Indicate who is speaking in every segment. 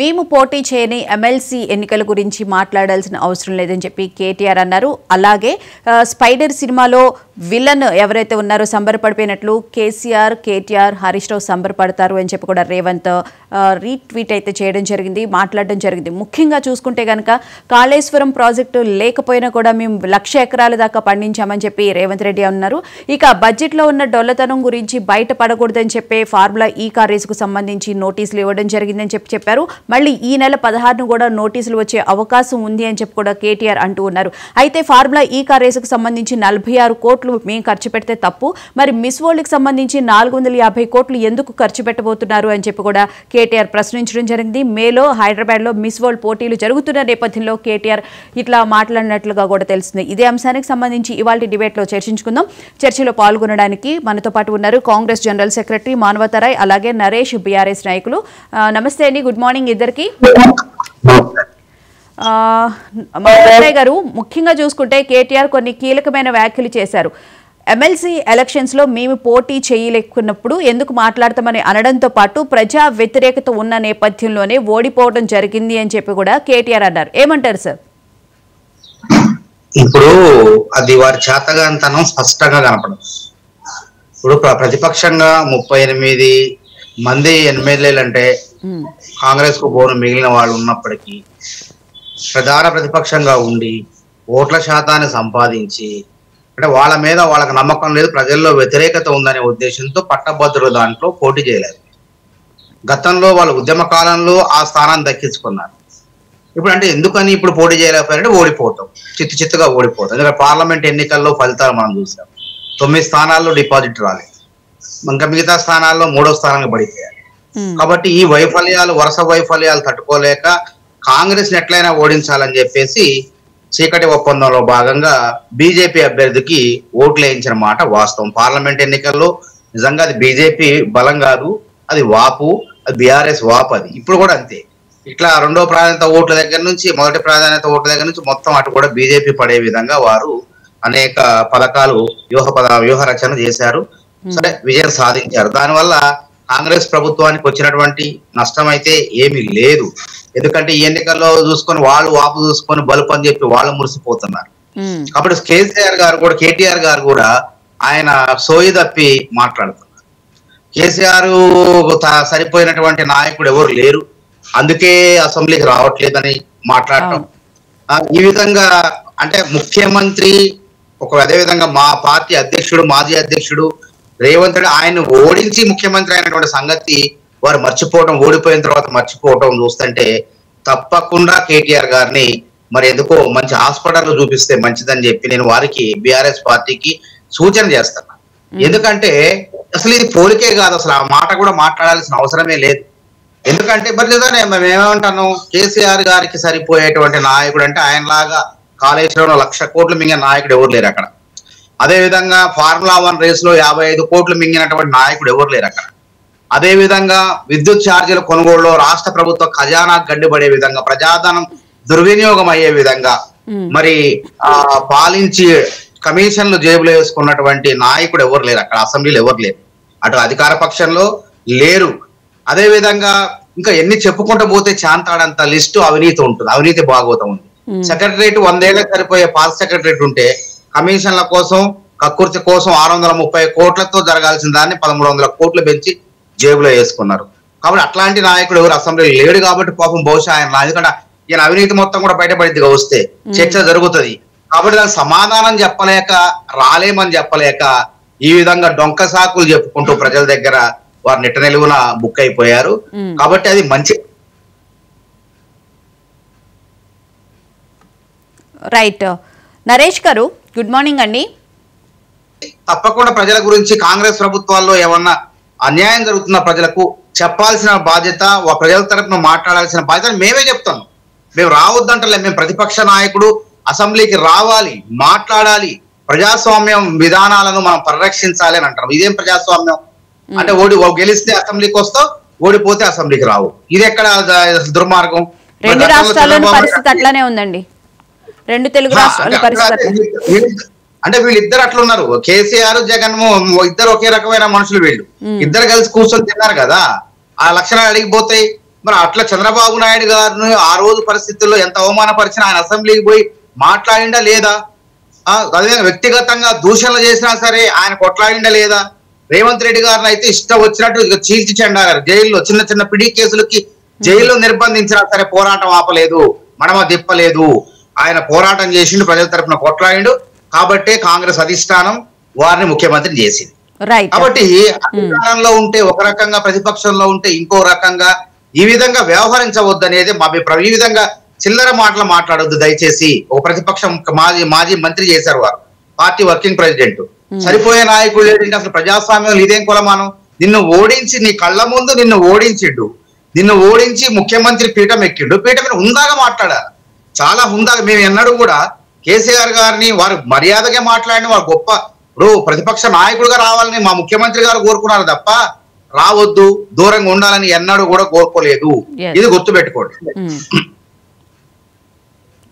Speaker 1: మేము పోటీ చేయని ఎమ్మెల్సీ ఎన్నికల గురించి మాట్లాడాల్సిన అవసరం లేదని చెప్పి కేటీఆర్ అన్నారు. అలాగే స్పైడర్ సినిమాలో విలన్ ఎవరైతే ఉన్నారో సంబరపడిపోయినట్లు కేటీఆర్ హరీష్ రావు సంబరపడతారు అని చెప్పి కూడా రేవంత్ రీట్వీట్ అయితే చేయడం జరిగింది, మాట్లాడడం జరిగింది. ముఖ్యంగా చూసుకుంటే కనుక కాళేశ్వరం ప్రాజెక్టు లేకపోయినా కూడా మేము 1,00,000 ఎకరాల దాకా పండించామని చెప్పి రేవంత్ రెడ్డి అన్నారు. ఇక బడ్జెట్లో ఉన్న డొల్లతనం గురించి బయటపడకూడదని చెప్పి ఫార్ములా ఈ కార్ రేసుకు సంబంధించి నోటీసులు ఇవ్వడం జరిగిందని చెప్పారు. మళ్ళీ ఈ నెల 16ను కూడా నోటీసులు వచ్చే అవకాశం ఉంది అని చెప్పి కూడా కేటీఆర్ అంటూ ఉన్నారు. అయితే ఫార్ములా ఈ కార్ రేసుకు సంబంధించి 46 కోట్లు మేము ఖర్చు పెడితే తప్పు, మరి మిస్ వరల్డ్కి సంబంధించి 450 కోట్లు ఎందుకు ఖర్చు పెట్టబోతున్నారు అని చెప్పి కూడా కేటీఆర్ ప్రశ్నించడం జరిగింది. మేలో హైదరాబాద్లో మిస్ వరల్డ్ పోటీలు జరుగుతున్న నేపథ్యంలో కేటీఆర్ ఇట్లా మాట్లాడినట్లుగా కూడా తెలుస్తుంది. ఇదే అంశానికి సంబంధించి ఇవాళ డిబేట్లో చర్చించుకుందాం. చర్చలో పాల్గొనడానికి మనతో పాటు ఉన్నారు కాంగ్రెస్ జనరల్ సెక్రటరీ మానవతరాయ్, అలాగే నరేష్ బీఆర్ఎస్ నాయకులు. నమస్తే అండి, గుడ్ మార్నింగ్ ఇద్దరికి. మానవతరాయ్ గారు, ముఖ్యంగా చూసుకుంటే కేటీఆర్ కొన్ని కీలకమైన వ్యాఖ్యలు చేశారు. ఎమ్మెల్సీ ఎలక్షన్స్లో మేము పోటీ చేయలేకున్నప్పుడు ఎందుకు మాట్లాడతామని అనడంతో పాటు ప్రజా వ్యతిరేకత ఉన్న నేపథ్యంలోనే ఓడిపోవడం జరిగింది అని చెప్పి కూడా కేటీఆర్ అన్నారు. ఏమంటారు సార్?
Speaker 2: ఇప్పుడు అది వారి చేతగాంతనం స్పష్టంగా కనపడదు. ఇప్పుడు ప్రతిపక్షంగా 38 మంది ఎమ్మెల్యేలు అంటే కాంగ్రెస్ కు బోను మిగిలిన వాళ్ళు ఉన్నప్పటికీ ప్రధాన ప్రతిపక్షంగా ఉండి ఓట్ల శాతాన్ని సంపాదించి, అంటే వాళ్ళ మీద వాళ్ళకి నమ్మకం లేదు, ప్రజల్లో వ్యతిరేకత ఉందనే ఉద్దేశంతో పట్టభద్రుల దాంట్లో పోటీ చేయలేదు. గతంలో వాళ్ళ ఉద్యమ కాలంలో ఆ స్థానాన్ని దక్కించుకున్నారు. ఇప్పుడు అంటే ఎందుకని ఇప్పుడు పోటీ చేయలేకపోయారంటే ఓడిపోతాం, చిత్తుగా ఓడిపోతాం. ఎందుకంటే పార్లమెంట్ ఎన్నికల్లో ఫలితాలు మనం చూసాం. 9 స్థానాల్లో డిపాజిట్ రాలేదు, ఇంకా మిగతా స్థానాల్లో 3వ స్థానానికి పడిపోయారు. కాబట్టి ఈ వైఫల్యాలు, వరుస వైఫల్యాలు తట్టుకోలేక కాంగ్రెస్ ఎట్లయినా ఓడించాలని చెప్పేసి చీకటి ఒప్పందంలో భాగంగా బీజేపీ అభ్యర్థికి ఓట్లు వేయించిన మాట వాస్తవం. పార్లమెంట్ ఎన్నికల్లో నిజంగా అది బీజేపీ బలం కాదు, అది వాపు, అది బీఆర్ఎస్ వాపు. అది ఇప్పుడు కూడా అంతే. ఇట్లా రెండో ప్రాధాన్యత ఓట్ల దగ్గర నుంచి మొదటి ప్రాధాన్యత ఓట్ల దగ్గర నుంచి మొత్తం అటు కూడా బీజేపీ పడే విధంగా వారు అనేక పథకాలు వ్యూహ రచన చేశారు. సరే, విజయం సాధించారు. దానివల్ల కాంగ్రెస్ ప్రభుత్వానికి వచ్చినటువంటి నష్టం అయితే ఏమీ లేదు. ఎందుకంటే ఈ ఎన్నికల్లో చూసుకొని వాళ్ళు వాపు చూసుకొని బలుపు అని చెప్పి వాళ్ళు మురిసిపోతున్నారు. కాబట్టి కేటీఆర్ గారు కూడా ఆయన సోయి తప్పి మాట్లాడుతున్నారు. కేసీఆర్ సరిపోయినటువంటి నాయకుడు ఎవరు లేరు, అందుకే అసెంబ్లీకి రావట్లేదని మాట్లాడటం, ఈ విధంగా అంటే ముఖ్యమంత్రి అదేవిధంగా మా పార్టీ అధ్యక్షుడు, మాజీ అధ్యక్షుడు రేవంత్ రెడ్డి ఆయన ఓడించి ముఖ్యమంత్రి అయినటువంటి సంగతి వారు మర్చిపోవడం, ఓడిపోయిన తర్వాత మర్చిపోవడం చూస్తుంటే తప్పకుండా కేటీఆర్ గారిని మరి ఎందుకో మంచి హాస్పిటల్లో చూపిస్తే మంచిదని చెప్పి నేను వారికి బీఆర్ఎస్ పార్టీకి సూచన చేస్తాను. ఎందుకంటే అసలు ఇది పోలికే కాదు, అసలు ఆ మాట కూడా మాట్లాడాల్సిన అవసరమే లేదు. ఎందుకంటే మరి లేదనే మేమేమంటాను, కేసీఆర్ గారికి సరిపోయేటువంటి నాయకుడు అంటే ఆయనలాగా కాళేశ్వరంలో 1,00,000 కోట్లు మింగిన నాయకుడు ఎవరు లేరు అక్కడ. అదేవిధంగా ఫార్ములా 1 రేసులో 55 కోట్లు మింగినటువంటి నాయకుడు ఎవరు లేరు అక్కడ. అదేవిధంగా విద్యుత్ ఛార్జీల కొనుగోలులో రాష్ట్ర ప్రభుత్వ ఖజానా గడ్డిపడే విధంగా, ప్రజాధనం దుర్వినియోగం అయ్యే విధంగా మరి పాలించి కమిషన్లు జేబులో వేసుకున్నటువంటి నాయకుడు ఎవరు లేరు అక్కడ. అసెంబ్లీలో ఎవరు లేరు, అటు అధికార పక్షంలో లేరు. అదే విధంగా ఇంకా ఎన్ని చెప్పుకుంటూ పోతే చాంతాడంత లిస్టు అవినీతి ఉంటుంది, అవినీతి భాగవతం ఉంది. సెక్రటరేట్ 100 ఏళ్ళకి సరిపోయే పాత సెక్రటరేట్ ఉంటే కమిషన్ల కోసం, కక్కుర్తి కోసం 630 కోట్లతో జరగాల్సిన దాన్ని 1300 కోట్లు పెంచి జేబులో వేసుకున్నారు. కాబట్టి అట్లాంటి నాయకుడు ఎవరు అసెంబ్లీలో లేడు. కాబట్టి పాపం బహుశా ఆయన, ఎందుకంటే ఈయన అవినీతి మొత్తం కూడా బయటపడిద్దిగా వస్తే చర్చ జరుగుతుంది. కాబట్టి దానికి సమాధానం చెప్పలేక, రాలేమని చెప్పలేక ఈ విధంగా డొంక సాకులు చెప్పుకుంటూ ప్రజల దగ్గర వారు నిట్ట నిలువున బుక్ అయిపోయారు. కాబట్టి అది మంచి
Speaker 1: రైట్. నరేష్ గారు, గుడ్ మార్నింగ్ అండి.
Speaker 2: తప్పకుండా ప్రజల గురించి కాంగ్రెస్ ప్రభుత్వాల్లో ఏమన్నా అన్యాయం జరుగుతున్న ప్రజలకు చెప్పాల్సిన బాధ్యత, ప్రజల తరపున మాట్లాడాల్సిన బాధ్యత మేమే చెప్తాం. మేము రావద్దంటలే, మేము ప్రతిపక్ష నాయకుడు అసెంబ్లీకి రావాలి, మాట్లాడాలి, ప్రజాస్వామ్యం విధానాలను మనం పరిరక్షించాలి అని అంటారు. ఇదేం ప్రజాస్వామ్యం అంటే? గెలిస్తే అసెంబ్లీకి వస్తావు, ఓడిపోతే అసెంబ్లీకి రావు. ఇది ఎక్కడ దుర్మార్గం?
Speaker 1: 2 రాష్ట్రాల్లోని పరిస్థితి అట్లానే ఉందండి. 2 తెలుగు రాష్ట్రాల పరిస్థితి
Speaker 2: అంటే వీళ్ళిద్దరు అట్లున్నారు. కేసీఆర్, జగన్ ఇద్దరు ఒకే రకమైన మనుషులు. వీళ్ళు ఇద్దరు కలిసి కూర్చొని తిన్నారు కదా, ఆ లక్షణాలు అడిగిపోతాయి. మరి అట్లా చంద్రబాబు నాయుడు గారిని ఆ రోజు పరిస్థితుల్లో ఎంత అవమానపరిచినా ఆయన అసెంబ్లీకి పోయి మాట్లాడిండా లేదా? అదేవిధంగా వ్యక్తిగతంగా దూషణలు చేసినా సరే ఆయన కొట్లాడిండా లేదా? రేవంత్ రెడ్డి గారిని అయితే ఇష్టం వచ్చినట్టు చీల్చి చెండారు జైల్లో, చిన్న చిన్న పిడి కేసులకి జైల్లో నిర్బంధించినా సరే పోరాటం ఆపలేదు, మడమ తిప్పలేదు. ఆయన పోరాటం చేసిండు, ప్రజల తరపున కొట్లాడిండు. కాబట్టే కాంగ్రెస్ అధిష్టానం వారిని ముఖ్యమంత్రిని చేసింది. కాబట్టి అధికారంలో ఉంటే ఒక రకంగా, ప్రతిపక్షంలో ఉంటే ఇంకో రకంగా ఈ విధంగా వ్యవహరించవద్దు అనేది మా అభిప్రాయం. ఈ విధంగా చిల్లర మాటలు మాట్లాడొద్దు దయచేసి. ఒక ప్రతిపక్షం మాజీ మంత్రి చేశారు వారు, పార్టీ వర్కింగ్ ప్రెసిడెంట్. సరిపోయే నాయకుడు లేదంటే అసలు ప్రజాస్వామ్యం ఇదేం కొలమానం? నిన్ను ఓడించి, నీ కళ్ళ ముందు నిన్ను ఓడించిండు, నిన్ను ఓడించి ముఖ్యమంత్రి పీఠం ఎక్కిండు. పీఠం మీద హుందాగా మాట్లాడారు, చాలా హుందాగా. మేము ఎన్నడూ కూడా కేసీఆర్ గారిని వారు మర్యాదగా మాట్లాడిన వారు గొప్ప, ఇప్పుడు ప్రతిపక్ష నాయకుడుగా రావాలని మా ముఖ్యమంత్రి గారు కోరుకున్నారు తప్ప రావద్దు, దూరంగా ఉండాలని ఎన్నడూ కూడా కోరుకోలేదు. ఇది గుర్తుపెట్టుకోండి.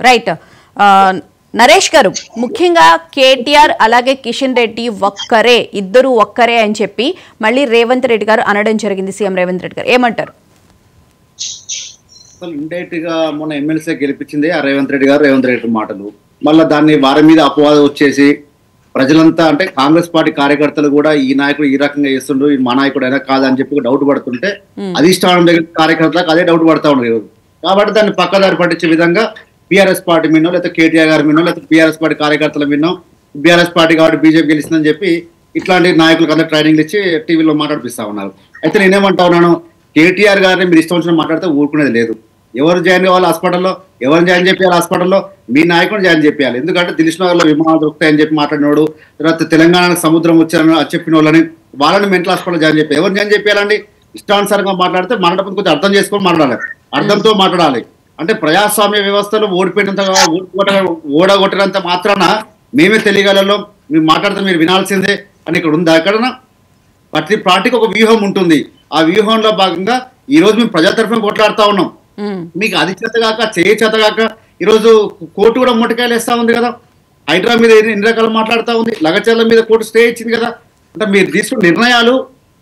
Speaker 1: రైట్. నరేష్ గారు, ముఖ్యంగా కేటీఆర్ అలాగే కిషన్ రెడ్డి ఇద్దరు ఒక్కరే అని చెప్పి మళ్ళీ రేవంత్ రెడ్డి గారు అనడం జరిగింది. సీఎం రేవంత్ రెడ్డి గారు ఏమంటారు?
Speaker 3: అసలు ఇండైరెక్ట్ గా మొన్న ఎమ్మెల్సీ గెలిపించింది ఆ రేవంత్ రెడ్డి మాటలు. మళ్ళీ దాన్ని వారి మీద అపవాదం వచ్చేసి ప్రజలంతా, అంటే కాంగ్రెస్ పార్టీ కార్యకర్తలు కూడా ఈ నాయకుడు ఈ రకంగా చేస్తుండు, ఈ మా నాయకుడు అయినా కాదని చెప్పి డౌట్ పడుతుంటే అధిష్టానం దగ్గర కార్యకర్తలకు అదే డౌట్ పడతా ఉన్నారు. కాబట్టి దాన్ని పక్కదారి పట్టించే విధంగా బీఆర్ఎస్ పార్టీ మీనో, లేకపోతే కేటీఆర్ గారి మీనో, లేకపోతే బీఆర్ఎస్ పార్టీ కార్యకర్తల మీనో, బీఆర్ఎస్ పార్టీ కాబట్టి బీజేపీ గెలిచిందని చెప్పి ఇట్లాంటి నాయకులకు అందరూ ట్రైనింగ్ ఇచ్చి టీవీలో మాట్లాడిపిస్తా ఉన్నారు. అయితే నేనేమంటా ఉన్నాను, కేటీఆర్ గారిని మీరు ఇష్టం వచ్చిన మాట్లాడితే ఊరుకునేది లేదు. ఎవరు జాయిన్ కావాలి హాస్పిటల్లో, ఎవరిని జాయిన్ చేయాలి హాస్పిటల్లో, మీ నాయకుడిని జాయిన్ చేయాలి. ఎందుకంటే దిల్సుఖ్నగర్లో విమానాలు దొరుకుతాయని చెప్పి మాట్లాడినోడు, తర్వాత తెలంగాణకు సముద్రం వచ్చారని చెప్పిన వాళ్ళని మెంటల్ హాస్పిటల్ జాయిన్ చెప్పి ఎవరిని జాయిన్ చేయాలండి? ఇష్టానుసారంగా మాట్లాడితే మాట్లాడకపోతే కొంచెం అర్థం చేసుకొని మాట్లాడాలి, అర్థంతో మాట్లాడాలి. అంటే ప్రజాస్వామ్య వ్యవస్థలో ఓడగొట్టినంత మాత్రాన మేమే తెలియగలలో మీరు మాట్లాడితే మీరు వినాల్సిందే అని ఇక్కడ ఉందా? ఎక్కడన్నా ప్రతి పార్టీకి ఒక వ్యూహం ఉంటుంది. ఆ వ్యూహంలో భాగంగా ఈ రోజు మేము ప్రజల తరఫున కొట్లాడుతా ఉన్నాం. మీకు అది చేతగాక చేతగాక ఈరోజు కోర్టు కూడా మొట్టకాయలు వేస్తా ఉంది కదా. హైదరాబాద్ మీద ఎన్ని రకాలు మాట్లాడుతూ ఉంది, లగచర్ల మీద కోర్టు స్టే ఇచ్చింది కదా. అంటే మీరు తీసుకున్న నిర్ణయాలు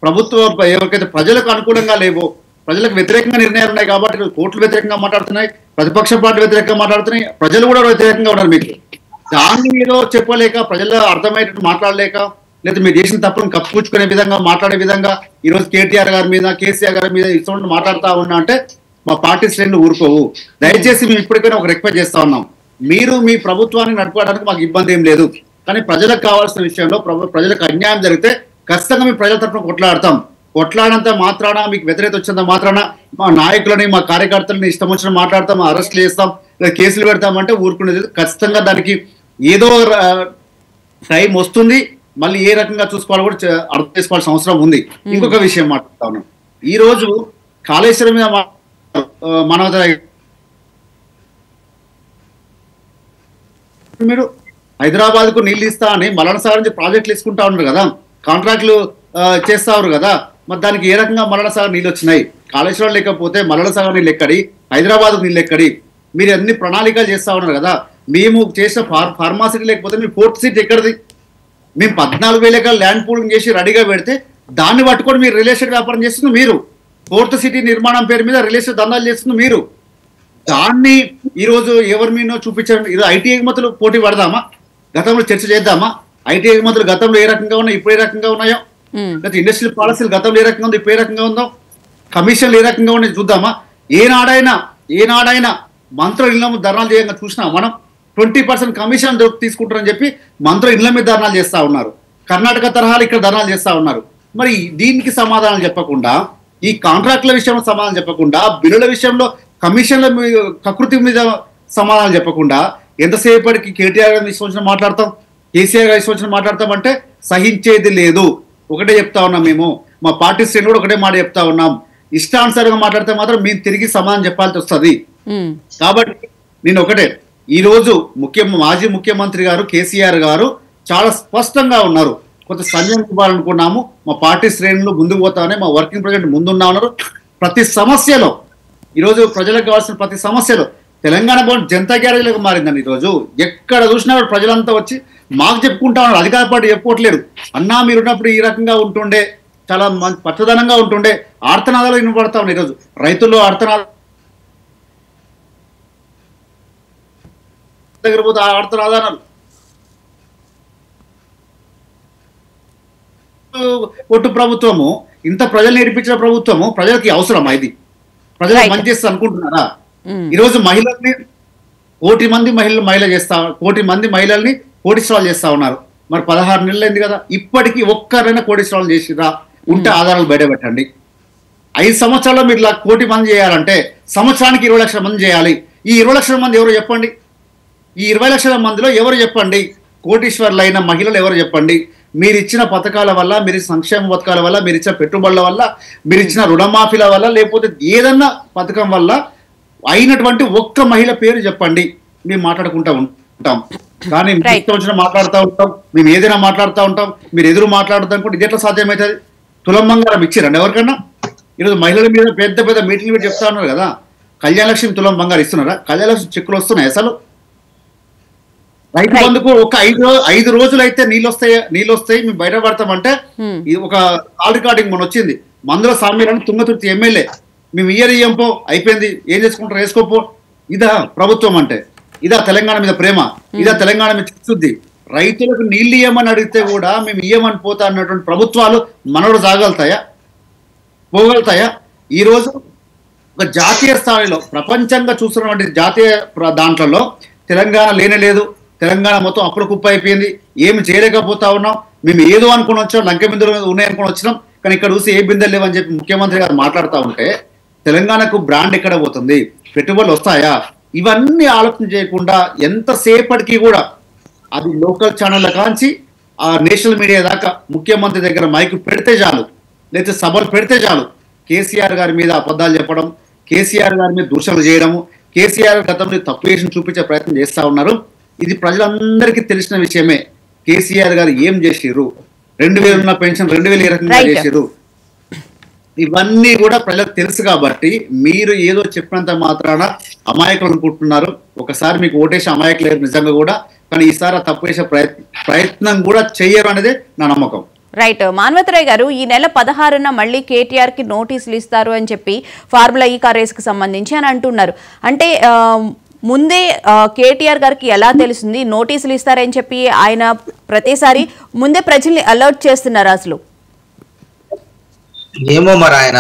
Speaker 3: ప్రభుత్వం ఎవరికైతే ప్రజలకు అనుకూలంగా లేవో, ప్రజలకు వ్యతిరేకంగా నిర్ణయాలు ఉన్నాయి కాబట్టి కోర్టులు వ్యతిరేకంగా మాట్లాడుతున్నాయి, ప్రతిపక్ష పార్టీ వ్యతిరేకంగా మాట్లాడుతున్నాయి, ప్రజలు కూడా వ్యతిరేకంగా ఉన్నారు. మీకు దాన్ని మీరు చెప్పలేక, ప్రజలు అర్థమయ్యేటట్టు మాట్లాడలేక, లేదా మీరు చేసిన తప్పును కప్పుపుచ్చుకునే విధంగా మాట్లాడే విధంగా ఈరోజు కేటీఆర్ గారి మీద, కేసీఆర్ గారి మీద ఇష్టం మాట్లాడుతూ ఉన్నా అంటే మా పార్టీ శ్రేణులు ఊరుకోవు. దయచేసి మేము ఇప్పటికైనా ఒక రిక్వెస్ట్ చేస్తా ఉన్నాం, మీరు మీ ప్రభుత్వాన్ని నడుపుకోవడానికి మాకు ఇబ్బంది ఏం లేదు, కానీ ప్రజలకు కావాల్సిన విషయంలో ప్రజలకు అన్యాయం జరిగితే ఖచ్చితంగా మేము ప్రజల తరఫున కొట్లాడతాం. కొట్లాడినంత మాత్రాన, మీకు వ్యతిరేకత వచ్చినంత మాత్రాన మా నాయకులని, మా కార్యకర్తలని ఇష్టం వచ్చిన మాట్లాడతాం, అరెస్టులు చేస్తాం, కేసులు పెడతామంటే ఊరుకునేది. ఖచ్చితంగా దానికి ఏదో టైం వస్తుంది, మళ్ళీ ఏ రకంగా చూసుకోవాలో కూడా అర్థం చేసుకోవాల్సిన అవసరం ఉంది. ఇంకొక విషయం మాట్లాడుతా ఉన్నాం, ఈ రోజు కాళేశ్వరం మీద మీరు హైదరాబాద్ కు నీళ్ళు ఇస్తా అని మలన సాగర్ నుంచి ప్రాజెక్టులు తీసుకుంటా ఉన్నారు కదా, కాంట్రాక్టులు చేస్తా ఉన్నారు కదా. మరి దానికి ఏ రకంగా మలన సాగర్ నీళ్ళు వచ్చినాయి? కాళేశ్వరం లేకపోతే మలన సాగర్ నీళ్ళు ఎక్కడి, హైదరాబాద్ నీళ్ళు ఎక్కడి? మీరు అన్ని ప్రణాళికలు చేస్తా ఉన్నారు కదా. మేము చేసిన ఫార్మాసిటీ లేకపోతే మీ ఫోర్త్ సిటీ ఎక్కడిది? మేము 14,000 ఎకరాలు ల్యాండ్ పూలింగ్ చేసి రెడీగా పెడితే దాన్ని పట్టుకొని మీరు రియల్ ఎస్టేట్ వ్యాపారం చేస్తుంది మీరు. ఫోర్త్ సిటీ నిర్మాణం పేరు మీద రియల్ ఎస్టేట్ దందాలు చేస్తుంది మీరు. దాన్ని ఈరోజు ఎవరి మీనో చూపించారు. ఈరోజు ఐటీ ఎగుమతులు పోటీ పడదామా? గతంలో చర్చ చేద్దామా? ఐటీ ఎగుమతులు గతంలో ఏ రకంగా ఉన్నాయి, ఇప్పుడు ఏ రకంగా ఉన్నాయో? లేకపోతే ఇండస్ట్రియల్ పాలసీలు గతంలో ఏ రకంగా ఉంది, ఇప్పుడు ఏ రకంగా ఉందో? కమిషన్లు ఏ రకంగా ఉన్నాయి చూద్దామా? ఏనాడైనా మంత్రులు ఇళ్ళ మీద ధర్నాలు చేయంగా చూసినా మనం? 20% కమిషన్ తీసుకుంటారని చెప్పి మంత్రులు ఇళ్ళ మీద ధర్నాలు చేస్తా ఉన్నారు. కర్ణాటక తరహాలు ఇక్కడ ధర్నాలు చేస్తా ఉన్నారు. మరి దీనికి సమాధానం చెప్పకుండా, ఈ కాంట్రాక్టుల విషయంలో సమాధానం చెప్పకుండా, బిల్లుల విషయంలో కమిషన్ల కకృతి మీద సమాధానం చెప్పకుండా ఎంతసేపటికి కేటీఆర్ గారిని విశ్వసించిన మాట్లాడతాం, కేసీఆర్ గారి విశ్వసించిన మాట్లాడతాం అంటే సహించేది లేదు. ఒకటే చెప్తా ఉన్నాం, మేము మా పార్టీ శ్రేణులు కూడా ఒకటే మాట చెప్తా ఉన్నాం, ఇష్టానుసారంగా మాట్లాడితే మాత్రం మేము తిరిగి సమాధానం చెప్పాల్సి వస్తుంది. కాబట్టి నేను ఒకటే, ఈ రోజు మాజీ ముఖ్యమంత్రి గారు కేసీఆర్ గారు చాలా స్పష్టంగా ఉన్నారు. కొంత సంజయం ఇవ్వాలనుకున్నాము, మా పార్టీ శ్రేణులు ముందుకు పోతామని మా వర్కింగ్ ప్రెసిడెంట్ ముందున్నా ఉన్నారు. ప్రతి సమస్యలో ఈరోజు ప్రజలకు కావాల్సిన ప్రతి సమస్యలో తెలంగాణ భవన్ జనతా గ్యారేజ్లకు మారిందండి. ఈరోజు ఎక్కడ చూసినా ప్రజలంతా వచ్చి మాకు చెప్పుకుంటా ఉన్నారు, అధికార పార్టీ చెప్పుకోవట్లేదు. అన్నా మీరున్నప్పుడు ఈ రకంగా ఉంటుండే, చాలా పచ్చదనంగా ఉంటుండే. ఆర్తనాదాలు వినపడతా ఉన్నాయి ఈరోజు. రైతుల్లో ఆర్తనాదాలు దగ్గర పోతే ఆర్తనాదాలు ఒట్టు ప్రభుత్వము, ఇంత ప్రజలు నేర్పించిన ప్రభుత్వము ప్రజలకి అవసరమా? ఇది ప్రజలకు మంచి చేస్తా అనుకుంటున్నారా? ఈరోజు మహిళల్ని కోటి మంది మహిళల్ని కోటీశ్వరాలు చేస్తా ఉన్నారు. మరి 16 నెలలు అయింది కదా, ఇప్పటికీ ఒక్కరైనా కోటీశ్వరాలు చేసిరా? ఉంటే ఆధారాలు బయట పెట్టండి. 5 సంవత్సరాల్లో మీరు 1 కోటి మంది చేయాలంటే సంవత్సరానికి 20 లక్షల మంది చేయాలి. ఈ 20 లక్షల మంది ఎవరు చెప్పండి? ఈ 20 లక్షల మందిలో ఎవరు చెప్పండి? కోటీశ్వర్లైన మహిళలు ఎవరు చెప్పండి? మీరు ఇచ్చిన పథకాల వల్ల, మీరు సంక్షేమ పథకాల వల్ల, మీరు ఇచ్చిన పెట్టుబడుల వల్ల, మీరు ఇచ్చిన రుణమాఫీల వల్ల, లేకపోతే ఏదన్నా పథకం వల్ల అయినటువంటి ఒక్క మహిళ పేరు చెప్పండి. మేము మాట్లాడుకుంటా ఉంటాం. కానీ వచ్చిన మాట్లాడుతూ ఉంటాం, మేము ఏదైనా మాట్లాడుతూ ఉంటాం, మీరు ఎదురు మాట్లాడుతూ అనుకుంటే ఇది ఎట్లా సాధ్యమవుతుంది? తులం బంగారం ఇచ్చిరండి ఎవరికన్నా? ఈరోజు మహిళల మీద పెద్ద పెద్ద మీటింగ్లు పెట్టి చెప్తా ఉన్నారు కదా, కళ్యాణ లక్ష్మి తులం బంగారం ఇస్తున్నారా? కళ్యాణ లక్ష్మి చెక్కులు వస్తున్నాయి అసలు? రైతు బంధుకు ఒక 5 రోజులు అయితే నీళ్ళు వస్తాయి మేము బయటపడతామంటే, ఇది ఒక కాల్ రికార్డింగ్ మన వచ్చింది. మందుల సామ్యాలను తుంగతుర్తి ఎమ్మెల్యే, మేము ఇయ్యంపో అయిపోయింది, ఏం చేసుకుంటారు వేసుకోపో. ఇదా ప్రభుత్వం అంటే? ఇదా తెలంగాణ మీద ప్రేమ? ఇదా తెలంగాణ మీద చిత్తుద్ది? రైతులకు నీళ్ళు ఇయ్యమని అడిగితే కూడా మేము ఇయ్యమని పోతా అన్నటువంటి ప్రభుత్వాలు మనోడు పోగలుగుతాయా? ఈరోజు ఒక జాతీయ స్థాయిలో ప్రపంచంగా చూస్తున్నటువంటి జాతీయ దాంట్లో తెలంగాణ లేనేలేదు. తెలంగాణ మొత్తం అప్పుడు కుప్ప అయిపోయింది. ఏమి చేయలేకపోతా ఉన్నాం. మేము ఏదో అనుకుని వచ్చాం, లంక బిందులు ఉన్నాయనుకుని వచ్చినాం, కానీ ఇక్కడ చూసి ఏ బిందెలు లేవని చెప్పి ముఖ్యమంత్రి గారు మాట్లాడుతూ ఉంటే తెలంగాణకు బ్రాండ్ ఎక్కడ పోతుంది? పెట్టుబడులు వస్తాయా? ఇవన్నీ ఆలోచన చేయకుండా ఎంతసేపటికి కూడా అది లోకల్ ఛానళ్ళ కాంచి ఆ నేషనల్ మీడియా దాకా ముఖ్యమంత్రి దగ్గర మైకు పెడితే చాలు, లేకపోతే సభలు పెడితే చాలు, కేసీఆర్ గారి మీద అబద్ధాలు చెప్పడం, కేసీఆర్ గారి మీద దూషణలు చేయడము, కేసీఆర్ గతంలో తప్పు చేసి చూపించే ప్రయత్నం చేస్తూ ఉన్నారు. ఇది ప్రజలందరికీ తెలిసిన విషయమే. కేసీఆర్ గారు ఏం చేసిర్రు? 2000 ఉన్న పెన్షన్ 2000 ఏ రకంగా చేసిర్రు? ఇవన్నీ కూడా ప్రజలకు తెలుసు. కాబట్టి మీరు ఏదో చెప్పినంత మాత్రాన అమాయకులు అనుకుంటున్నారు. ఒకసారి మీకు ఓటేసి అమాయకులు నిజంగా కూడా, కానీ ఈసారి తప్పు చేసే ప్రయత్నం కూడా చెయ్యరు అనేది నా నమ్మకం.
Speaker 1: రైట్. మాన్వతరాయ్ గారు, ఈ నెల 16న మళ్ళీ కేటీఆర్ కి నోటీసులు ఇస్తారు అని చెప్పి ఫార్ములా ఈ కార్ రేస్ కి సంబంధించి అని అంటున్నారు. అంటే ముందే కేటీఆర్ గారికి ఎలా తెలుస్తుంది నోటీసులు ఇస్తారని చెప్పి? ఆయన ప్రతిసారి ముందే ప్రజల్ని అలర్ట్ చేస్తున్నారు. అసలు
Speaker 2: ఏమో మరి ఆయన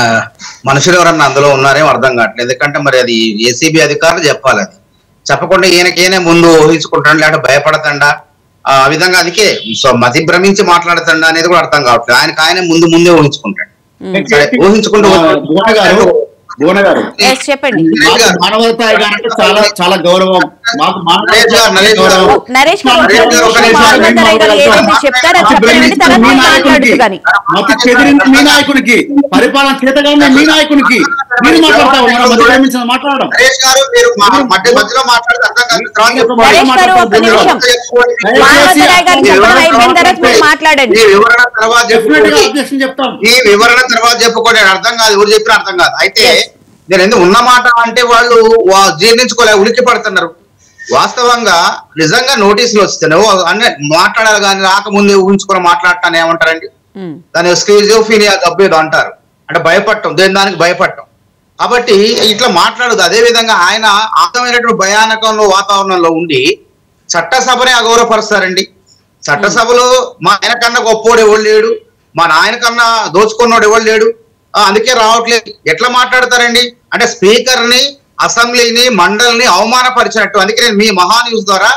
Speaker 2: మనుషులు ఎవరన్నా అందులో ఉన్నారేమో అర్థం కావట్లేదు. ఎందుకంటే మరి అది ఏసీబీ అధికారులు చెప్పాలి. అది చెప్పకుండా ఈయనకేనే ముందు ఊహించుకుంటాడు, లేకపోతే భయపడతాడా, ఆ విధంగా అదికే మతి భ్రమించి మాట్లాడుతాడా అనేది కూడా అర్థం కావట్లేదు. ఆయనే ముందే ఊహించుకుంటాడు. ఊహించుకుంటూ
Speaker 1: చెప్పండి.
Speaker 3: మానవతా అంటే చాలా చాలా గౌరవం మాకు. మీ నాయకుడికి పరిపాలన చేతగానే మీ నాయకుడికి మీరు మాట్లాడతా ఉన్నారు. మాట్లాడడం
Speaker 2: చెప్తాం. ఈ వివరణ తర్వాత చెప్పుకోండి, అర్థం కాదు, ఎవరు చెప్పినా అర్థం కాదు. అయితే నేను ఎందుకు ఉన్న మాట అంటే వాళ్ళు జీర్ణించుకోలే, ఉలిక్కి పడుతున్నారు. వాస్తవంగా నిజంగా నోటీసులు వస్తున్నావు అంటే మాట్లాడాలి, కానీ రాకముందే ఊహించుకొని మాట్లాడటాన్ని ఏమంటారండి? దాని స్క్రీజోఫీనియా గబ్బేదో అంటారు. అంటే భయపడటం, దానికి భయపడటం. కాబట్టి ఇట్లా మాట్లాడదు. అదే విధంగా ఆయన ఆతమైనటువంటి భయానకంలో వాతావరణంలో ఉండి చట్టసభనే అగౌరవపరుస్తారండి. చట్టసభలో మా ఆయన కన్నా గొప్పోడు ఎవడు లేడు, మా నాయన కన్నా దోచుకున్నోడు ఎవడు లేడు, అందుకే రావట్లేదు. ఎట్లా మాట్లాడతారండి? అంటే స్పీకర్ ని, అసెంబ్లీని, మండలిని అవమానపరిచినట్టు. అందుకే నేను మీ మహా న్యూస్ ద్వారా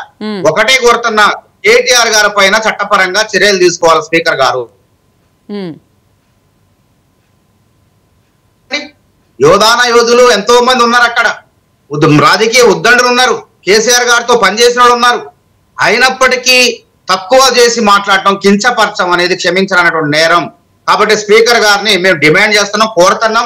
Speaker 2: ఒకటే కోరుతున్నా, కేటీఆర్ గారి పైన చట్టపరంగా చర్యలు తీసుకోవాలి స్పీకర్ గారు. యోధాన యోధులు ఎంతో మంది ఉన్నారు అక్కడ, రాజకీయ ఉద్దండులు ఉన్నారు, కేసీఆర్ గారితో పనిచేసిన వాళ్ళు ఉన్నారు. అయినప్పటికీ తక్కువ చేసి మాట్లాడటం, కించపరచడం అనేది క్షమించాలన్నటువంటి నేరం. కాబట్టి స్పీకర్ గారిని మేము డిమాండ్ చేస్తున్నాం, కోరుతున్నాం.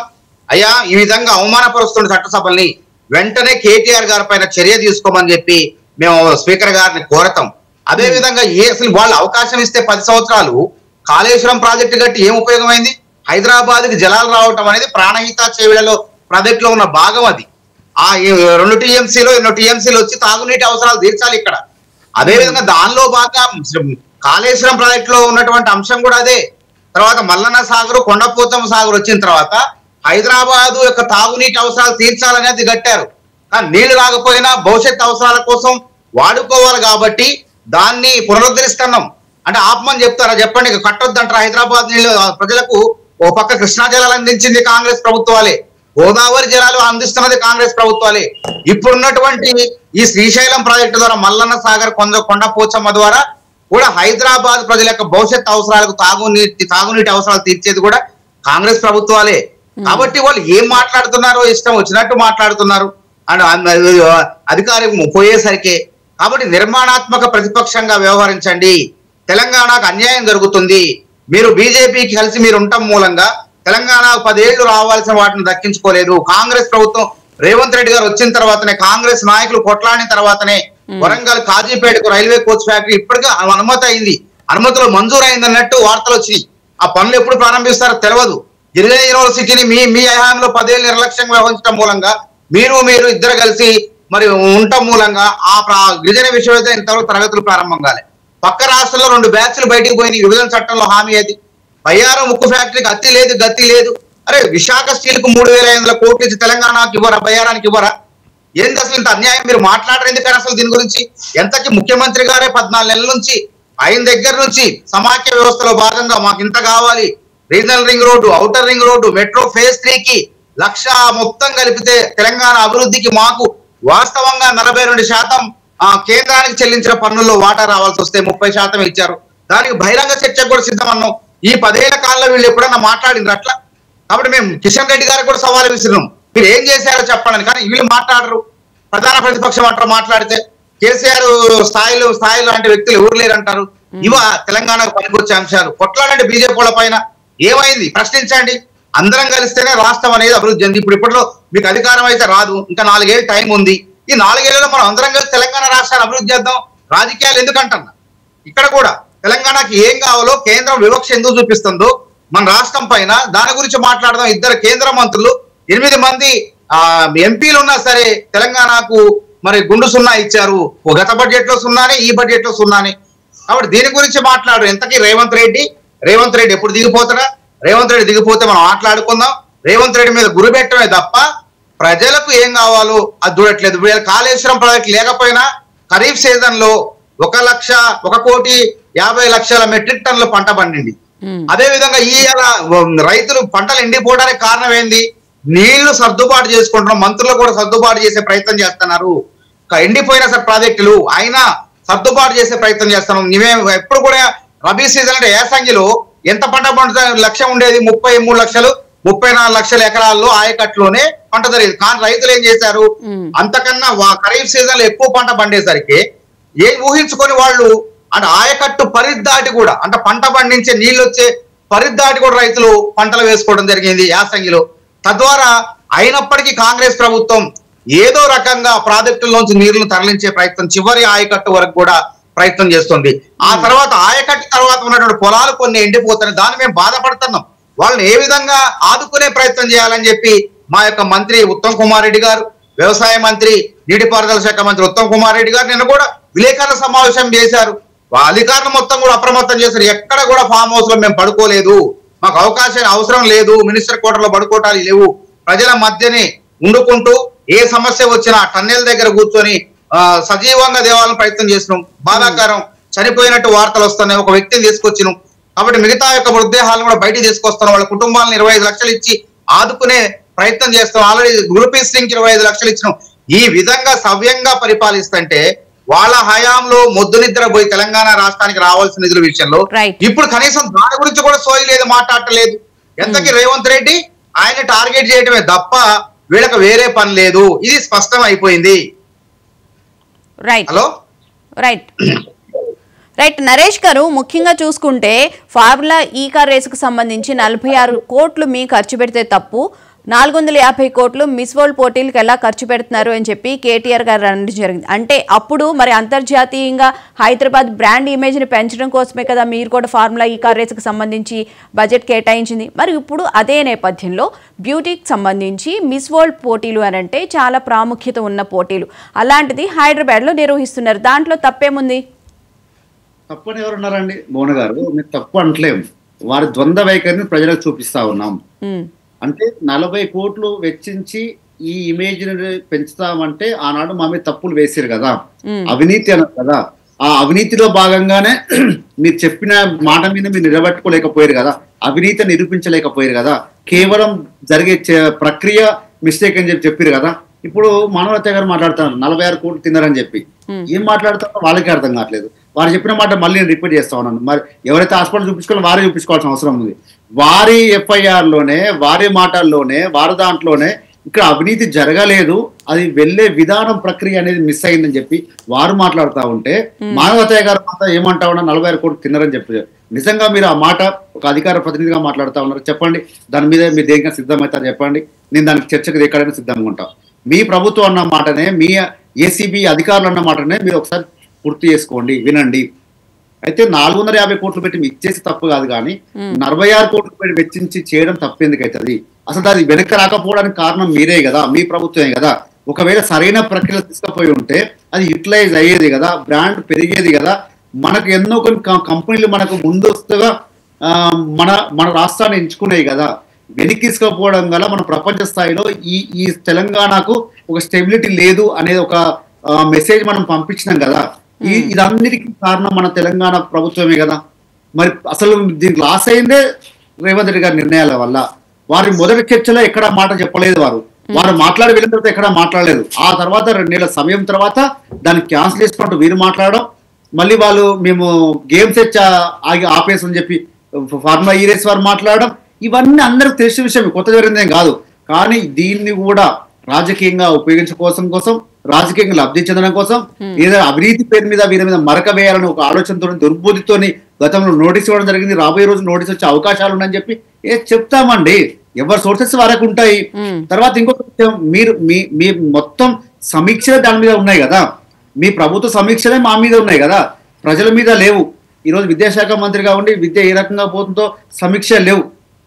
Speaker 2: అయ్యా, ఈ విధంగా అవమానపరుస్తున్న చట్టసభల్ని వెంటనే కేటీఆర్ గారి పైన చర్య తీసుకోమని చెప్పి మేము స్పీకర్ గారిని కోరతాం. అదే విధంగా అసలు వాళ్ళు అవకాశం ఇస్తే 10 సంవత్సరాలు కాళేశ్వరం ప్రాజెక్టు కట్టి ఏం ఉపయోగమైంది? హైదరాబాద్ కి జలాలు రావటం అనేది ప్రాణహిత చేవిలలో ప్రాజెక్ట్ లో ఉన్న భాగం. అది ఆ 2 టీఎంసీలో 2 టీఎంసీలు వచ్చి తాగునీటి అవసరాలు తీర్చాలి ఇక్కడ. అదే విధంగా దానిలో భాగంగా కాళేశ్వరం ప్రాజెక్ట్ లో ఉన్నటువంటి అంశం కూడా అదే. తర్వాత మల్లన్న సాగర్, కొండపోచమ్మ సాగర్ వచ్చిన తర్వాత హైదరాబాదు యొక్క తాగునీటి అవసరాలు తీర్చాలనేది కట్టారు. కానీ నీళ్లు రాకపోయినా భవిష్యత్ అవసరాల కోసం వాడుకోవాలి కాబట్టి దాన్ని పునరుద్ధరిస్తున్నాం. అంటే ఆపమని చెప్తారా చెప్పండి? కట్టొద్దంటారా? హైదరాబాద్ నీళ్ళు ప్రజలకు ఓ పక్క కృష్ణా జలాలు అందించింది కాంగ్రెస్ ప్రభుత్వాలే, గోదావరి జలాలు అందిస్తున్నది కాంగ్రెస్ ప్రభుత్వాలే. ఇప్పుడున్నటువంటి ఈ శ్రీశైలం ప్రాజెక్టు ద్వారా మల్లన్న సాగర్, కొండపోచమ్మ ద్వారా కూడా హైదరాబాద్ ప్రజల యొక్క భవిష్యత్ అవసరాలకు తాగునీటి అవసరాలు తీర్చేది కూడా కాంగ్రెస్ ప్రభుత్వాలే. కాబట్టి వాళ్ళు ఏం మాట్లాడుతున్నారో ఇష్టం వచ్చినట్టు మాట్లాడుతున్నారు అండ్ అధికారం పోయేసరికి. కాబట్టి నిర్మాణాత్మక ప్రతిపక్షంగా వ్యవహరించండి. తెలంగాణకు అన్యాయం జరుగుతుంది. మీరు బీజేపీకి కలిసి మీరు ఉండటం మూలంగా తెలంగాణ 10 ఏళ్లు రావాల్సిన వాటిని దక్కించుకోలేదు. కాంగ్రెస్ ప్రభుత్వం రేవంత్ రెడ్డి గారు వచ్చిన తర్వాతనే, కాంగ్రెస్ నాయకులు కొట్లాడిన తర్వాతనే వరంగల్ కాజీపేటకు రైల్వే కోచ్ ఫ్యాక్టరీ ఇప్పటికే అనుమతి అయింది, అనుమతులు మంజూరు అయింది అన్నట్టు వార్తలు వచ్చినాయి. ఆ పనులు ఎప్పుడు ప్రారంభిస్తారో తెలియదు. గిరిజన యూనివర్సిటీని మీ హయాంలో 10 ఏళ్ళు నిర్లక్ష్యంగా వ్యవహరించడం మూలంగా మీరు ఇద్దరు కలిసి మరి ఉండటం మూలంగా ఆ గిరిజన విశ్వవిద్యాలయం ఇంతవరకు తరగతులు ప్రారంభం కాలే. పక్క రాష్ట్రంలో 2 బ్యాచ్లు బయటికి పోయినాయి. విభజన చట్టంలో హామీ అది. బయ్యారం ఉక్కు ఫ్యాక్టరీకి గతి లేదు. అరే విశాఖ స్టీల్ కు 3,500 కోట్లు ఇచ్చి తెలంగాణకి ఇవ్వరా, బయ్యారానికి ఇవ్వరా? ఏంది అసలు ఇంత అన్యాయం? మీరు మాట్లాడరు ఎందుకని అసలు దీని గురించి? ఎంతకి ముఖ్యమంత్రి గారే 14 నెలల నుంచి ఆయన దగ్గర నుంచి సమాఖ్య వ్యవస్థలో భాగంగా మాకు ఇంత కావాలి, regional ring road, outer ring road, metro phase 3కి 1,00,000 మొత్తం కలిపితే తెలంగాణ అభివృద్ధికి మాకు వాస్తవంగా 42% కేంద్రానికి చెల్లించిన పన్నుల్లో వాటా రావాల్సి వస్తే 30% ఇచ్చారు. దానికి బహిరంగ చర్చకు కూడా సిద్ధం అన్నాం. ఈ 10 ఏళ్ల కాలంలో వీళ్ళు ఎప్పుడన్నా మాట్లాడిండ్రు అట్లా? కాబట్టి మేము కిషన్ రెడ్డి గారికి కూడా సవాలు విసిరినాం, మీరు ఏం చేశారో చెప్పండి. కానీ వీళ్ళు మాట్లాడరు. ప్రధాన ప్రతిపక్షం అంటారు మాట్లాడితే. కేసీఆర్ స్థాయిలో లాంటి వ్యక్తులు ఎవరు లేరంటారు. ఇవ తెలంగాణకు పనికొచ్చే అంశాలు. కొట్లాడండి బీజేపీ వాళ్ళ పైన. ఏమైంది ప్రశ్నించండి. అందరం కలిస్తేనే రాష్ట్రం అనేది అభివృద్ధి చెంది. ఇప్పట్లో మీకు అధికారం అయితే రాదు, ఇంకా 4 ఏళ్ళు టైం ఉంది. ఈ 4 ఏళ్లలో మనం అందరం కలిసి తెలంగాణ రాష్ట్రాన్ని అభివృద్ధి చేద్దాం. రాజకీయాలు ఎందుకంటున్నా? ఇక్కడ కూడా తెలంగాణకి ఏం కావాలో కేంద్రం వివక్ష ఎందుకు చూపిస్తుందో మన రాష్ట్రం పైన దాని గురించి మాట్లాడదాం. 2 కేంద్ర మంత్రులు, 8 మంది ఎంపీలు ఉన్నా సరే తెలంగాణకు మరి గుండు సున్నా ఇచ్చారు. గత బడ్జెట్ లో సున్నానే, ఈ బడ్జెట్ లో సున్నానే. కాబట్టి దీని గురించి మాట్లాడు. ఎంతకీ రేవంత్ రెడ్డి ఎప్పుడు దిగిపోతాడా? రేవంత్ రెడ్డి దిగిపోతే మనం మాట్లాడుకుందాం. రేవంత్ రెడ్డి మీద గురి పెట్టడమే తప్ప ప్రజలకు ఏం కావాలో అది చూడట్లేదు. కాళేశ్వరం ప్రాజెక్ట్ లేకపోయినా ఖరీఫ్ సీజన్ లో 1,50,00,000 మెట్రిక్ టన్నుల పంట పండింది. అదే విధంగా ఈ రైతులు పంటలు ఎండిపోవడానికి కారణం ఏంది? నీళ్లు సర్దుబాటు చేసుకుంటున్నాం. మంత్రులు కూడా సర్దుబాటు చేసే ప్రయత్నం చేస్తున్నారు. ఎండిపోయిన ప్రాజెక్టులు అయినా సర్దుబాటు చేసే ప్రయత్నం చేస్తున్నాం. ఎప్పుడు కూడా రబీ సీజన్ అంటే యాసంగిలో ఎంత పంట లక్ష్యం ఉండేది? 33 లక్షలు, 34 లక్షల ఎకరాల్లో ఆయకట్టులోనే పంట జరిగేది. కానీ రైతులు ఏం చేశారు? అంతకన్నా ఖరీఫ్ సీజన్ లో ఎక్కువ పంట పండేసరికి ఏం ఊహించుకొని వాళ్ళు అంటే ఆయకట్టు పరిద్దాటి కూడా, అంటే పంట పండించే నీళ్ళు వచ్చే పరిద్దాటి కూడా రైతులు పంటలు వేసుకోవడం జరిగింది యాసంగిలో. తద్వారా అయినప్పటికీ కాంగ్రెస్ ప్రభుత్వం ఏదో రకంగా ప్రాజెక్టుల్లోంచి నీళ్లను తరలించే ప్రయత్నం చివరి ఆయకట్టు వరకు కూడా ప్రయత్నం చేస్తుంది. ఆ తర్వాత ఆయకట్టు తర్వాత ఉన్నటువంటి పొలాలు కొన్ని ఎండిపోతున్నాయి. దాన్ని మేము బాధపడుతున్నాం. వాళ్ళని ఏ విధంగా ఆదుకునే ప్రయత్నం చేయాలని చెప్పి మా యొక్క మంత్రి ఉత్తమ్ కుమార్ రెడ్డి గారు, వ్యవసాయ మంత్రి, నీటిపారుదల శాఖ మంత్రి ఉత్తమ్ కుమార్ రెడ్డి గారు నిన్న కూడా విలేకరుల సమావేశం చేశారు. అధికారులు మొత్తం కూడా అప్రమత్తం చేశారు. ఎక్కడ కూడా ఫామ్ హౌస్ లో మేము పడుకోలేదు, మాకు అవకాశం అవసరం లేదు, మినిస్టర్ కోటలో పడుకోవటాలు లేవు, ప్రజల మధ్యనే ఉండుకుంటూ ఏ సమస్య వచ్చినా టన్నెల్ దగ్గర కూర్చొని సజీవంగా దేవాలని ప్రయత్నం చేసినాం. బాధాకరం, చనిపోయినట్టు వార్తలు వస్తున్నాయి. ఒక వ్యక్తిని తీసుకొచ్చినాం. కాబట్టి మిగతా యొక్క మృతదేహాలను కూడా బయటికి తీసుకొస్తున్నాం. వాళ్ళ కుటుంబాలను 25 లక్షలు ఇచ్చి ఆదుకునే ప్రయత్నం చేస్తాం. ఆల్రెడీ గ్రూపీ సింగ్ 25 లక్షలు ఇచ్చినాం. ఈ విధంగా సవ్యంగా పరిపాలిస్తుంటే వాళ్ళ హయాంలో మొద్దు నిద్ర పోయి తెలంగాణ రాష్ట్రానికి రావాల్సిన నిధుల విషయంలో ఇప్పుడు కనీసం దాని గురించి కూడా సోయి లేదు, మాట్లాడలేదు. ఎంతకీ రేవంత్ రెడ్డి ఆయన టార్గెట్ చేయడమే తప్ప వీళ్ళకి వేరే పని లేదు. ఇది స్పష్టం అయిపోయింది. హలో
Speaker 1: రైట్ నరేష్ గారు, ముఖ్యంగా చూసుకుంటే ఫార్ములా ఈ కార్ రేసుకు సంబంధించి 46 కోట్లు మీ ఖర్చు పెడితే తప్పు, 450 కోట్లు మిస్ వరల్డ్ పోటీలకు ఎలా ఖర్చు పెడుతున్నారు అని చెప్పి కేటీఆర్ గారు అనడం జరిగింది. అంటే అప్పుడు మరి అంతర్జాతీయంగా హైదరాబాద్ బ్రాండ్ ఇమేజ్ని పెంచడం కోసమే కదా మీరు కూడా ఫార్ములా ఈ కార్ రేసుకు సంబంధించి బడ్జెట్ కేటాయించింది. మరి ఇప్పుడు అదే నేపథ్యంలో బ్యూటీకి సంబంధించి మిస్ వరల్డ్ పోటీలు అని అంటే చాలా ప్రాముఖ్యత ఉన్న పోటీలు, అలాంటిది హైదరాబాద్లో నిర్వహిస్తున్నారు. దాంట్లో తప్పేముంది?
Speaker 3: తప్పని ఎవరున్నారండి? మోహన్ గారు, మీరు తప్పు అంటలేము. వారి ద్వంద్వ వైఖరిని ప్రజలకు చూపిస్తా ఉన్నాం.
Speaker 1: ఉమ్,
Speaker 3: అంటే 40 కోట్లు వెచ్చించి ఈ ఇమేజ్ పెంచుతామంటే ఆనాడు మా మీద తప్పులు వేసారు కదా, అవినీతి అన్నారు కదా, ఆ అవినీతిలో భాగంగానే మీరు చెప్పిన మాట మీద మీరు నిలబెట్టుకోలేకపోయారు కదా, అవినీతి నిరూపించలేకపోయారు కదా, కేవలం జరిగే ప్రక్రియ మిస్టేక్ అని చెప్పారు కదా. ఇప్పుడు మానవత గారు మాట్లాడుతున్నారు 46 కోట్లు తిన్నారని చెప్పి, ఏం మాట్లాడుతారో వాళ్ళకి అర్థం కావట్లేదు. వారు చెప్పిన మాట మళ్ళీ నేను రిపీట్ చేస్తా ఉన్నాను. మరి ఎవరైతే హాస్పిటల్ చూపించుకోవాలో వారే చూపించుకోవాల్సిన అవసరం ఉంది. వారి FIR లోనే, వారి మాటల్లోనే, వారి దాంట్లోనే ఇక్కడ అవినీతి జరగలేదు, అది వెళ్లే విధానం ప్రక్రియ అనేది మిస్ అయిందని చెప్పి వారు మాట్లాడుతూ ఉంటే, మానవతయ్య గారు మాత్రం ఏమంటా ఉన్నా 46 కోట్లు తిన్నారని చెప్పి. నిజంగా మీరు ఆ మాట ఒక అధికార ప్రతినిధిగా మాట్లాడుతూ ఉన్నారు, చెప్పండి దాని మీద మీరు దేనికైనా సిద్ధమవుతారు చెప్పండి, నేను దానికి చర్చకు ఎక్కడైనా సిద్ధంగా ఉంటా. మీ ప్రభుత్వం అన్న మాటనే, మీ ACB అధికారులు అన్న మాటనే మీరు ఒకసారి పూర్తి చేసుకోండి, వినండి. అయితే 450 కోట్లు పెట్టి ఇచ్చేసి తప్పు కాదు, కానీ 46 కోట్లు పెట్టి వెచ్చించి చేయడం తప్పు ఎందుకు అవుతుంది? అసలు దాన్ని వెనక్కి రాకపోవడానికి కారణం మీరే కదా, మీ ప్రభుత్వమే కదా. ఒకవేళ సరైన ప్రక్రియ తీసుకుపోయి ఉంటే అది యూటిలైజ్ అయ్యేది కదా, బ్రాండ్ పెరిగేది కదా. మనకు ఎన్నో కొన్ని కంపెనీలు మనకు ముందస్తుగా మన మన రాష్ట్రాన్ని ఎంచుకున్నాయి కదా. వెనక్కి తీసుకుపోవడం వల్ల మన ప్రపంచ స్థాయిలో ఈ తెలంగాణకు ఒక స్టెబిలిటీ లేదు అనేది ఒక మెసేజ్ మనం పంపించినాం కదా. ఇదన్నిటికీ కారణం మన తెలంగాణ ప్రభుత్వమే కదా. మరి అసలు దీనికి లాస్ అయిందే రేవంత్ రెడ్డి గారి నిర్ణయాల వల్ల. వారి మొదటి చర్చలో ఎక్కడ మాట చెప్పలేదు, వారు మాట్లాడి వెళ్ళిన తర్వాత ఎక్కడ మాట్లాడలేదు. ఆ తర్వాత 2 నెలల సమయం తర్వాత దాన్ని క్యాన్సిల్ చేసుకుంటూ వీరు మాట్లాడడం, మళ్ళీ వాళ్ళు మేము గేమ్స్ ఆపేసని చెప్పి ఫార్ములా ఈ రేస్ వారు మాట్లాడడం, ఇవన్నీ అందరికి తెలిసిన విషయం, కొత్త జరిగిందేం కాదు. కానీ దీన్ని కూడా రాజకీయంగా ఉపయోగించుకోవడం కోసం, రాజకీయంగా లబ్ధి చెందడం కోసం, ఏదైనా అవినీతి పేరు మీద వీరి మీద మరక వేయాలని ఒక ఆలోచనతో, దుర్బుద్ధితోని గతంలో నోటీస్ ఇవ్వడం జరిగింది. రాబోయే రోజు నోటీస్ వచ్చే అవకాశాలు ఉన్నాయని చెప్పి చెప్తామండి. ఎవరి సోర్సెస్ వరకు ఉంటాయి. తర్వాత ఇంకొక విషయం, మీరు మీ మొత్తం సమీక్షలే దాని మీద ఉన్నాయి కదా, మీ ప్రభుత్వ సమీక్షలే మా మీద ఉన్నాయి కదా, ప్రజల మీద లేవు. ఈరోజు విద్యాశాఖ మంత్రిగా ఉండి విద్య ఏ రకంగా పోతుందో సమీక్ష లేవు.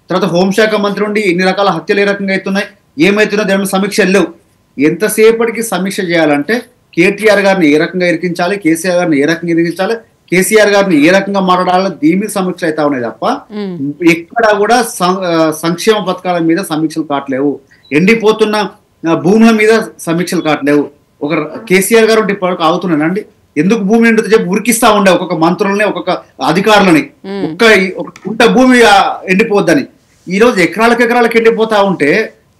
Speaker 3: తర్వాత హోంశాఖ మంత్రి ఉండి ఇన్ని రకాల హత్యలు ఏ రకంగా అవుతున్నాయి, ఏమవుతుందో దాని సమీక్షలు లేవు. ఎంతసేపటికి సమీక్ష చేయాలంటే KTR గారిని ఏ రకంగా ఇరికించాలి, KCR గారిని ఏ రకంగా ఇరికించాలి, KCR గారిని ఏ రకంగా మాట్లాడాలి, దీని మీద సమీక్షలు అవుతా ఉన్నాయి తప్ప ఎక్కడ కూడా సంక్షేమ పథకాల మీద సమీక్షలు కావట్లేవు. ఎండిపోతున్న భూముల మీద సమీక్షలు కావట్లేవు. ఒక KCR గారు ఇప్పటివరకు ఆగుతున్నానండి, ఎందుకు భూమి ఎండుతో చెప్పి ఉరికిస్తా ఉండే ఒక్కొక్క మంత్రులని, ఒక్కొక్క అధికారులని, ఒక గుంట భూమి ఎండిపోద్దని. ఈ రోజు ఎకరాలకు ఎండిపోతా ఉంటే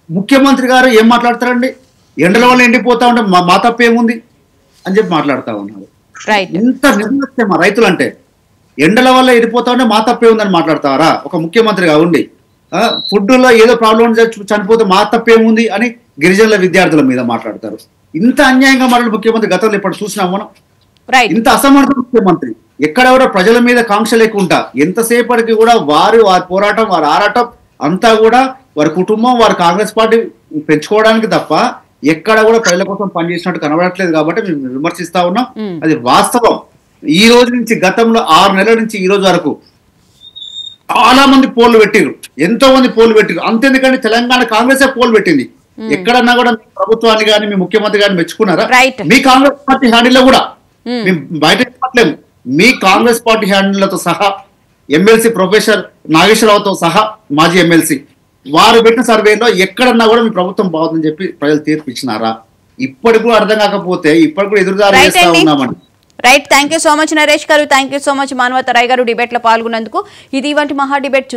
Speaker 3: ముఖ్యమంత్రి గారు ఏం మాట్లాడతారండి? ఎండల వల్ల ఎండిపోతా ఉంటే మా తప్పు ఏముంది అని చెప్పి మాట్లాడుతూ ఉన్నారు. ఇంత నిర్లక్ష్యమా రైతులు అంటే? ఎండల వల్ల ఎండిపోతా ఉంటే మా తప్పే ఉందని మాట్లాడతారా ఒక ముఖ్యమంత్రిగా ఉండి? ఫుడ్లో ఏదో ప్రాబ్లం చనిపోతే మా తప్పేముంది అని గిరిజనుల విద్యార్థుల మీద మాట్లాడతారు. ఇంత అన్యాయంగా మన ముఖ్యమంత్రి గతంలో ఇప్పుడు చూసినాం మనం. ఇంత అసమర్థ ముఖ్యమంత్రి, ఎక్కడెవరో ప్రజల మీద కాంక్ష లేకుండా ఎంతసేపటికి కూడా వారి పోరాటం, వారి ఆరాటం అంతా కూడా వారి కుటుంబం, వారి కాంగ్రెస్ పార్టీ పెంచుకోవడానికి తప్ప ఎక్కడ కూడా ప్రజల కోసం పనిచేసినట్టు కనబడట్లేదు. కాబట్టి మేము విమర్శిస్తా ఉన్నాం. అది వాస్తవం. ఈ రోజు నుంచి గతంలో 6 నెలల నుంచి ఈ రోజు వరకు చాలా మంది పోల్లు పెట్టిరు, ఎంతో మంది పోల్లు పెట్టిరు. అంతేందుకంటే తెలంగాణ కాంగ్రెస్ పోల్ పెట్టింది. ఎక్కడన్నా కూడా మీ ప్రభుత్వాన్ని కానీ మీ ముఖ్యమంత్రి గారిని మెచ్చుకున్నారా? మీ కాంగ్రెస్ పార్టీ హ్యాండిల్లో కూడా మేము బయట చెప్పట్లేము. మీ కాంగ్రెస్ పార్టీ హ్యాండిల్లతో సహా, ఎమ్మెల్సీ ప్రొఫెసర్ నాగేశ్వరరావుతో సహా, మాజీ ఎమ్మెల్సీ, వారు పెట్టిన సర్వేలో ఎక్కడన్నా కూడా మీ ప్రభుత్వం బాగుందని చెప్పి ప్రజలు తీర్పు ఇచ్చినారా? ఇప్పటికి కూడా అర్థం కాకపోతే ఇప్పటికి కూడా ఎదురుదారి చేస్తా ఉన్నామండి.
Speaker 1: Right, thank you so much Naresh గారు, థ్యాంక్ యూ సో మచ్ మానవత రాయ్ గారు డిబేట్ లో పాల్గొన్నందుకు. ఇది ఇవాంటి మహా డిబేట్.